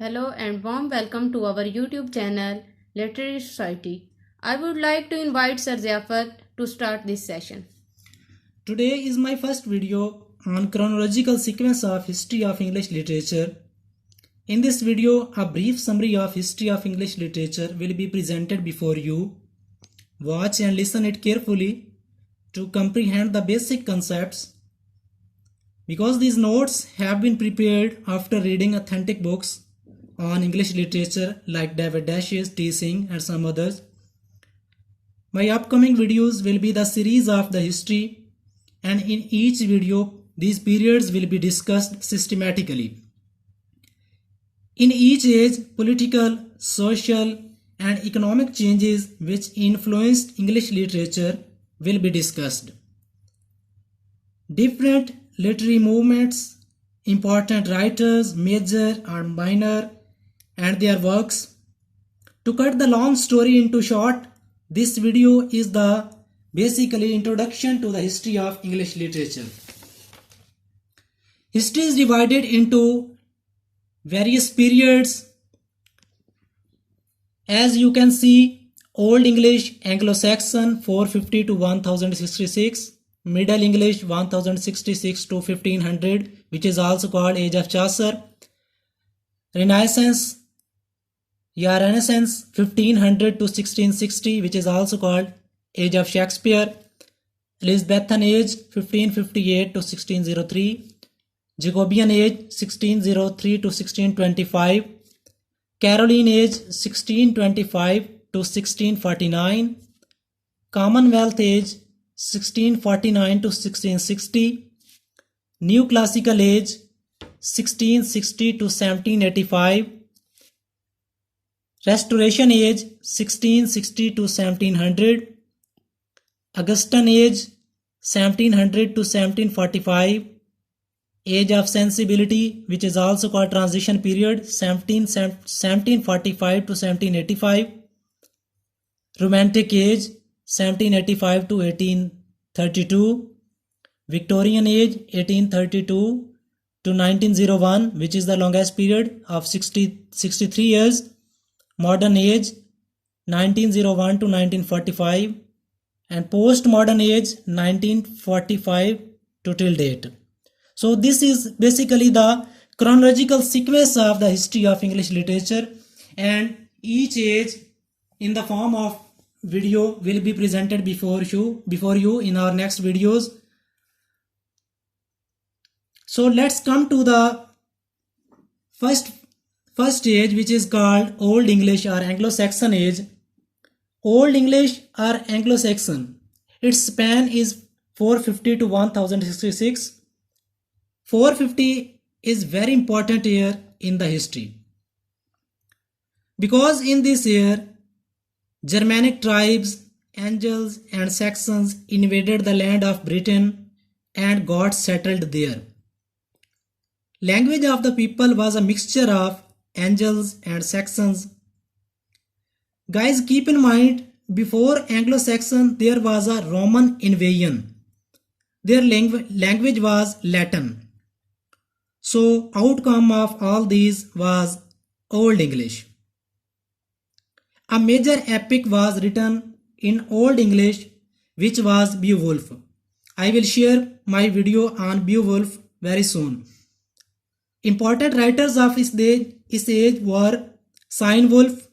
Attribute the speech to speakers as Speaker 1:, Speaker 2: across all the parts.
Speaker 1: Hello and warm welcome to our YouTube channel Literary Society. I would like to invite Sir Zafar to start this session.
Speaker 2: Today is my first video on chronological sequence of history of English literature. In this video, a brief summary of history of English literature will be presented before you. Watch and listen it carefully to comprehend the basic concepts. Because these notes have been prepared after reading authentic books on English literature like David Dash's, T. Singh and some others. My upcoming videos will be the series of the history, and in each video these periods will be discussed systematically. In each age, political, social and economic changes which influenced English literature will be discussed. Different literary movements, important writers, major or minor, and their works. To cut the long story into short, this video is the basically introduction to the history of English literature. History is divided into various periods. As you can see, Old English, Anglo-Saxon 450 to 1066, Middle English 1066 to 1500, which is also called Age of Chaucer, Renaissance 1500 to 1660, which is also called Age of Shakespeare, Elizabethan Age 1558 to 1603, Jacobean Age 1603 to 1625, Caroline Age 1625 to 1649, Commonwealth Age 1649 to 1660, New Classical Age 1660 to 1785, Restoration Age 1660 to 1700, Augustan Age 1700 to 1745, Age of Sensibility, which is also called Transition Period 1745 to 1785, Romantic Age 1785 to 1832, Victorian Age 1832 to 1901, which is the longest period of 63 years, Modern Age 1901 to 1945, and Postmodern Age 1945 to till date. So this is basically the chronological sequence of the history of English literature, and each age in the form of video will be presented before you in our next videos. So let's come to the first age, which is called Old English or Anglo-Saxon age. Old English or Anglo-Saxon, its span is 450 to 1066. 450 is very important year in the history, because in this year Germanic tribes, Angles and Saxons invaded the land of Britain and got settled there. Language of the people was a mixture of Angles and Saxons. Guys, keep in mind, before Anglo-Saxon there was a Roman invasion. Their language was Latin. So outcome of all these was Old English. A major epic was written in Old English, which was Beowulf. I will share my video on Beowulf very soon. Important writers of this age were Cynewulf,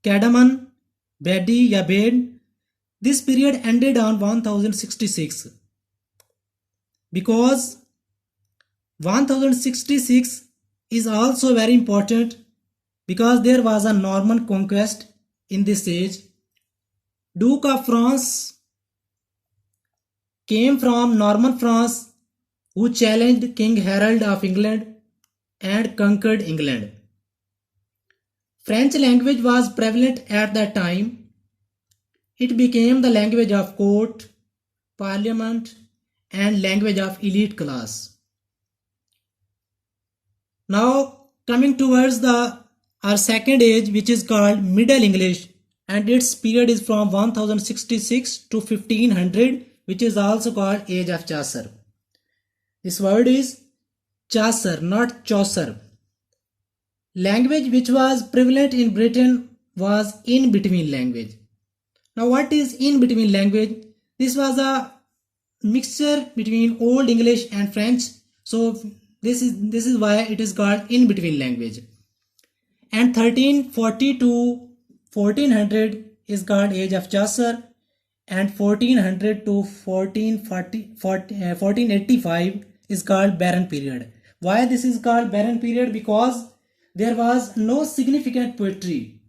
Speaker 2: Cadman, Bede या Bede. This period ended on 1066. Because 1066 is also very important, because there was a Norman conquest in this age. Duke of France came from Norman France, who challenged King Harold of England and conquered England. French language was prevalent at that time. It became the language of court, parliament, and language of elite class. Now coming towards our second age, which is called Middle English, and its period is from 1066 to 1500, which is also called Age of Chaucer. This word is Chaucer, not Chaucer. Language which was prevalent in Britain was in-between language. Now what is in-between language? This was a mixture between Old English and French. So this is why it is called in-between language. And 1340 to 1400 is called age of Chaucer, and 1400 to 1485 is called Barren period. Why this is called Barren period? Because there was no significant poetry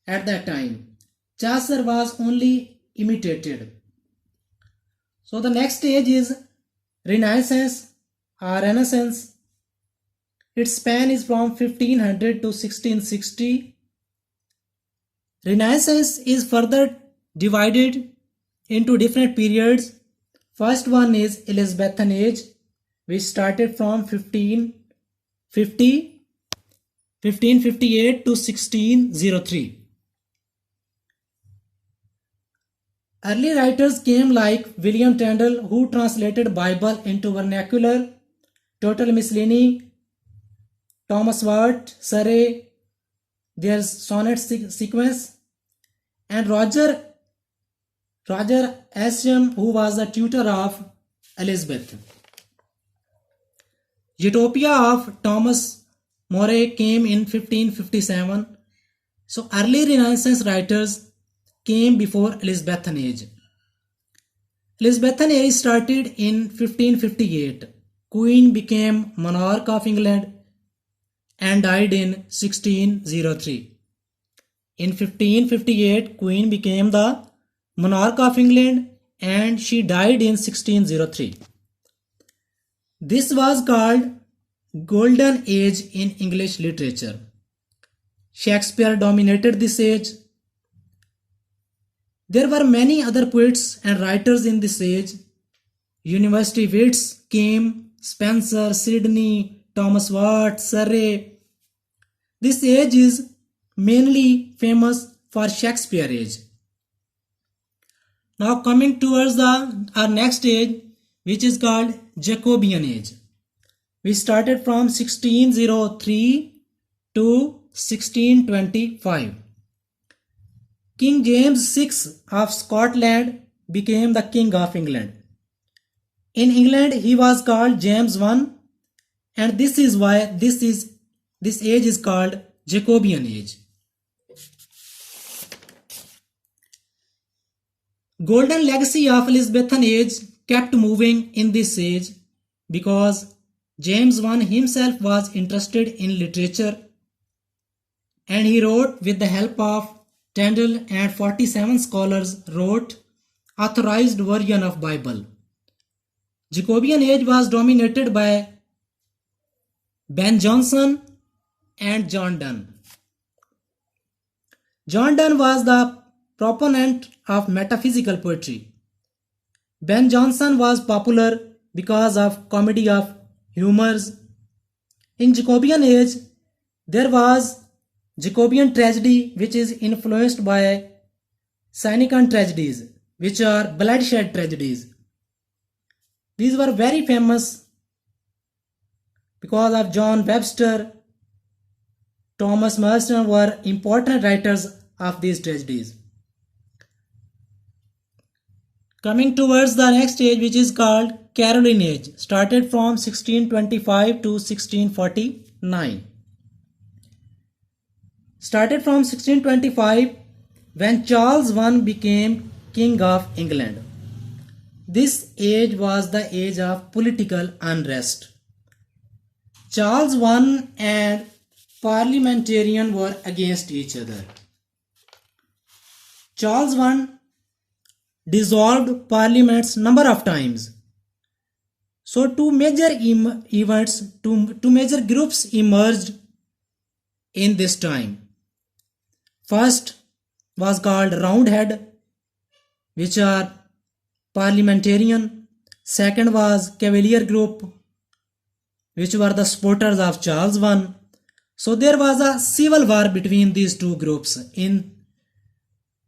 Speaker 2: at that time. Chaucer was only imitated. So the next stage is Renaissance or Renaissance. Its span is from 1500 to 1660. Renaissance is further divided into different periods. First one is Elizabethan age, which started from 1558 to 1603. Early writers came like William Tyndale, who translated Bible into vernacular, Total Miscellany, Thomas Ward, Surrey, their sonnet sequence, and Roger Ascham, who was the tutor of Elizabeth. Utopia of Thomas More came in 1557. So early Renaissance writers came before Elizabethan age. Elizabethan age started in 1558. Queen became monarch of England and died in 1603. In 1558, Queen became the monarch of England and she died in 1603. This was called Golden Age in English literature. Shakespeare dominated this age. There were many other poets and writers in this age. University wits came: Spencer, Sidney, Thomas Watt, Surrey. This age is mainly famous for Shakespeare age. Now coming towards our next age, which is called Jacobean age. We started from 1603 to 1625. King James VI of Scotland became the King of England. In England, he was called James I, and this is why this age is called Jacobean age. Golden legacy of Elizabethan age kept moving in this age because James I himself was interested in literature and he wrote with the help of Tyndale, and 47 scholars wrote authorized version of Bible. Jacobean age was dominated by Ben Jonson and John Donne. John Donne was the proponent of metaphysical poetry. Ben Jonson was popular because of comedy of humors. In Jacobean age, there was Jacobean tragedy, which is influenced by Cynican tragedies, which are bloodshed tragedies. These were very famous because of John Webster, Thomas Marston were important writers of these tragedies. Coming towards the next age, which is called Caroline age, started from 1625 to 1649. Started from 1625 when Charles I became King of England. This age was the age of political unrest. Charles I and parliamentarian were against each other. Charles I dissolved parliaments number of times. So two major events, two major groups emerged in this time. First was called Roundhead, which are parliamentarian. Second was Cavalier group, which were the supporters of Charles I. So there was a civil war between these two groups in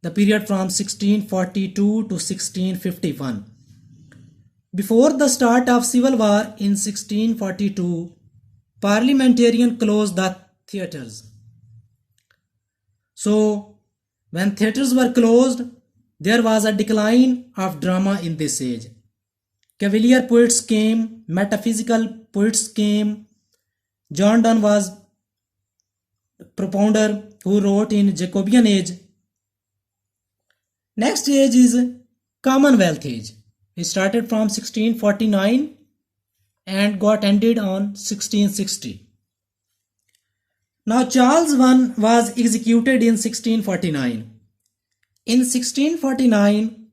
Speaker 2: the period from 1642 to 1651. Before the start of civil war in 1642, parliamentarian closed the theatres. So, when theatres were closed, there was a decline of drama in this age. Cavalier poets came, metaphysical poets came. John Donne was propounder who wrote in Jacobean age. Next age is Commonwealth age. It started from 1649 and got ended on 1660. Now Charles I was executed in 1649. In 1649,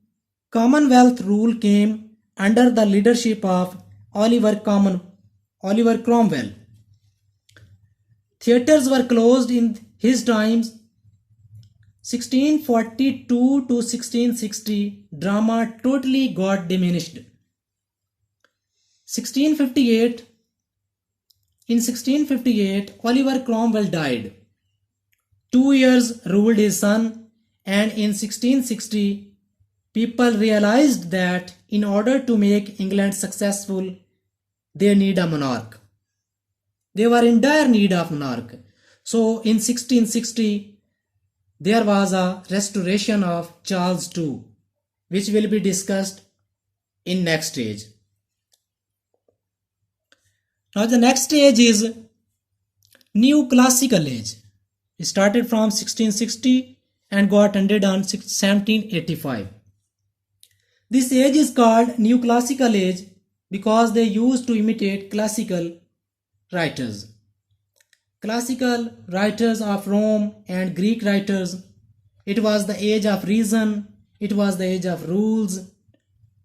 Speaker 2: Commonwealth rule came under the leadership of Oliver Cromwell. Theatres were closed in his times. 1642 to 1660, drama totally got diminished. 1658, in 1658, Oliver Cromwell died. 2 years ruled his son, and in 1660, people realized that in order to make England successful, they need a monarch. They were in dire need of monarch. So in 1660, there was a restoration of Charles II, which will be discussed in next stage. Now the next stage is New Classical Age. It started from 1660 and got ended on 1785. This age is called New Classical Age because they used to imitate classical writers. Classical writers of Rome and Greek writers. It was the age of reason. It was the age of rules,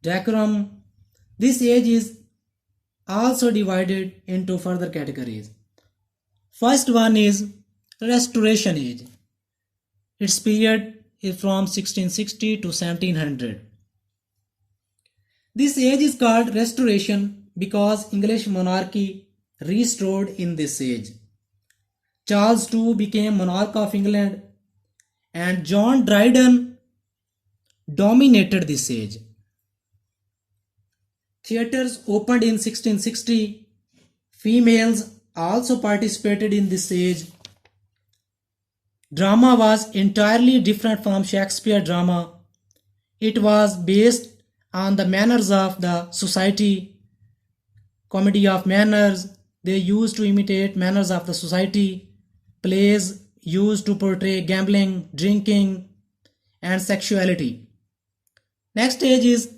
Speaker 2: decorum. This age is also divided into further categories. First one is Restoration Age. Its period is from 1660 to 1700. This age is called Restoration because English monarchy restored in this age. Charles II became monarch of England and John Dryden dominated this age. Theatres opened in 1660. Females also participated in this age. Drama was entirely different from Shakespeare drama. It was based on the manners of the society. Comedy of manners. They used to imitate manners of the society. Plays used to portray gambling, drinking, and sexuality. Next age is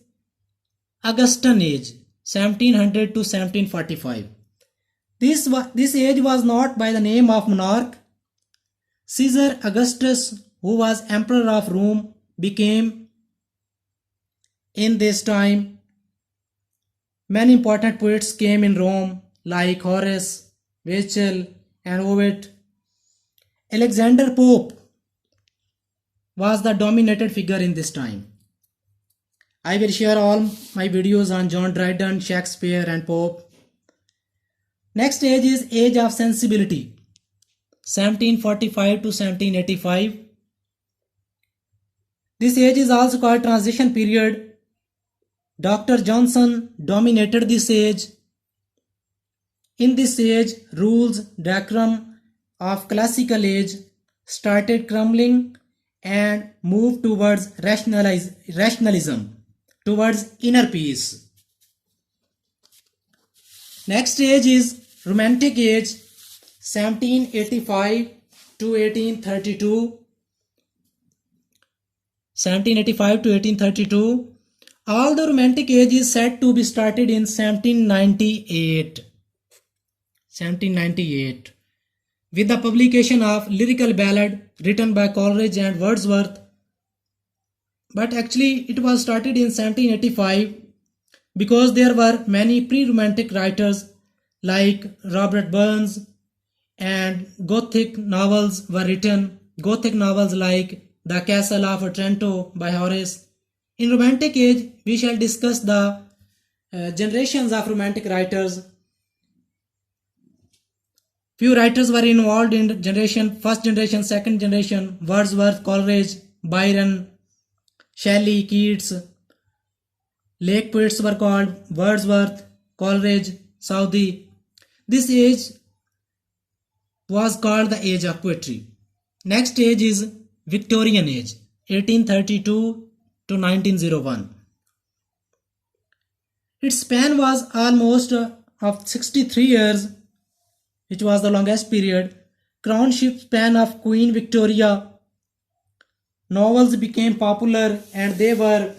Speaker 2: Augustan Age, 1700 to 1745. This age was not by the name of monarch. Caesar Augustus, who was emperor of Rome, became in this time. Many important poets came in Rome like Horace, Virgil, and Ovid. Alexander Pope was the dominated figure in this time. I will share all my videos on John Dryden, Shakespeare, and Pope. Next age is Age of Sensibility, 1745 to 1785. This age is also called Transition Period. Dr. Johnson dominated this age. In this age, rules, decorum of classical age started crumbling and moved towards rationalism, towards inner peace. Next age is Romantic Age, 1785 to 1832. 1785 to 1832. All the Romantic Age is said to be started in 1798. 1798. With the publication of Lyrical Ballad written by Coleridge and Wordsworth. But actually it was started in 1785 because there were many pre-romantic writers like Robert Burns, and Gothic novels were written. Gothic novels like The Castle of Otranto by Horace. In Romantic Age, we shall discuss the generations of romantic writers. Few writers were involved in first generation, second generation: Wordsworth, Coleridge, Byron, Shelley, Keats. Lake poets were called Wordsworth, Coleridge, Southey. This age was called the age of poetry. Next age is Victorian age, 1832 to 1901. Its span was almost of 63 years, which was the longest period. Crownship span of Queen Victoria. Novels became popular and they were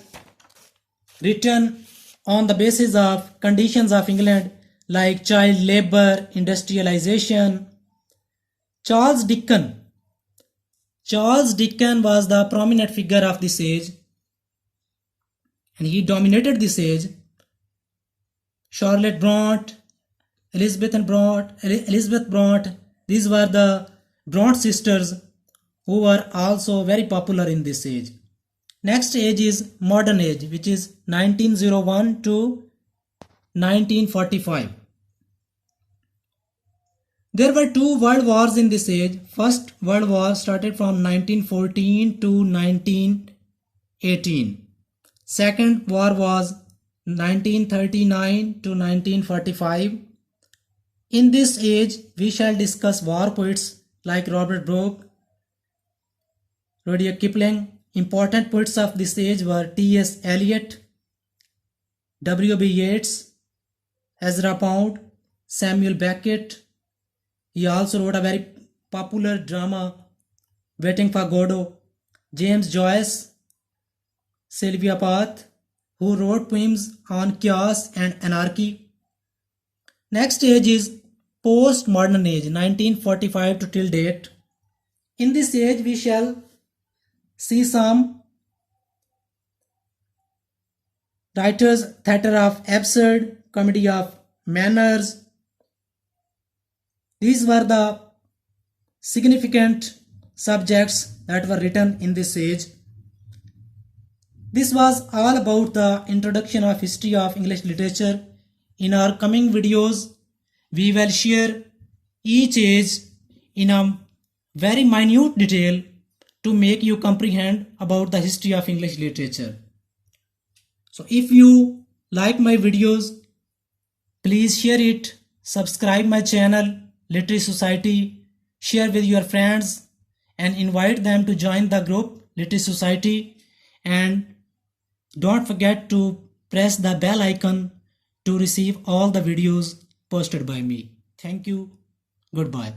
Speaker 2: written on the basis of conditions of England like child labor, industrialization. Charles Dickens was the prominent figure of this age and he dominated this age. Charlotte Bronte, Elizabeth Bronte, these were the Bronte sisters who were also very popular in this age. Next age is modern age, which is 1901 to 1945. There were two world wars in this age. First World War started from 1914 to 1918. Second war was 1939 to 1945. In this age, we shall discuss war poets like Robert Brooke, Rudyard Kipling. Important poets of this age were T.S. Eliot, W.B. Yeats, Ezra Pound, Samuel Beckett. He also wrote a very popular drama, Waiting for Godot. James Joyce, Sylvia Plath, who wrote poems on chaos and anarchy. Next age is postmodern age, 1945 to till date. In this age, we shall see some writers, theatre of absurd, comedy of manners. These were the significant subjects that were written in this age. This was all about the introduction of history of English literature. In our coming videos, we will share each age in a very minute detail to make you comprehend about the history of English literature. So if you like my videos, please share it, subscribe my channel, Literary Society, share with your friends and invite them to join the group Literary Society, and don't forget to press the bell icon to receive all the videos posted by me. Thank you. Goodbye.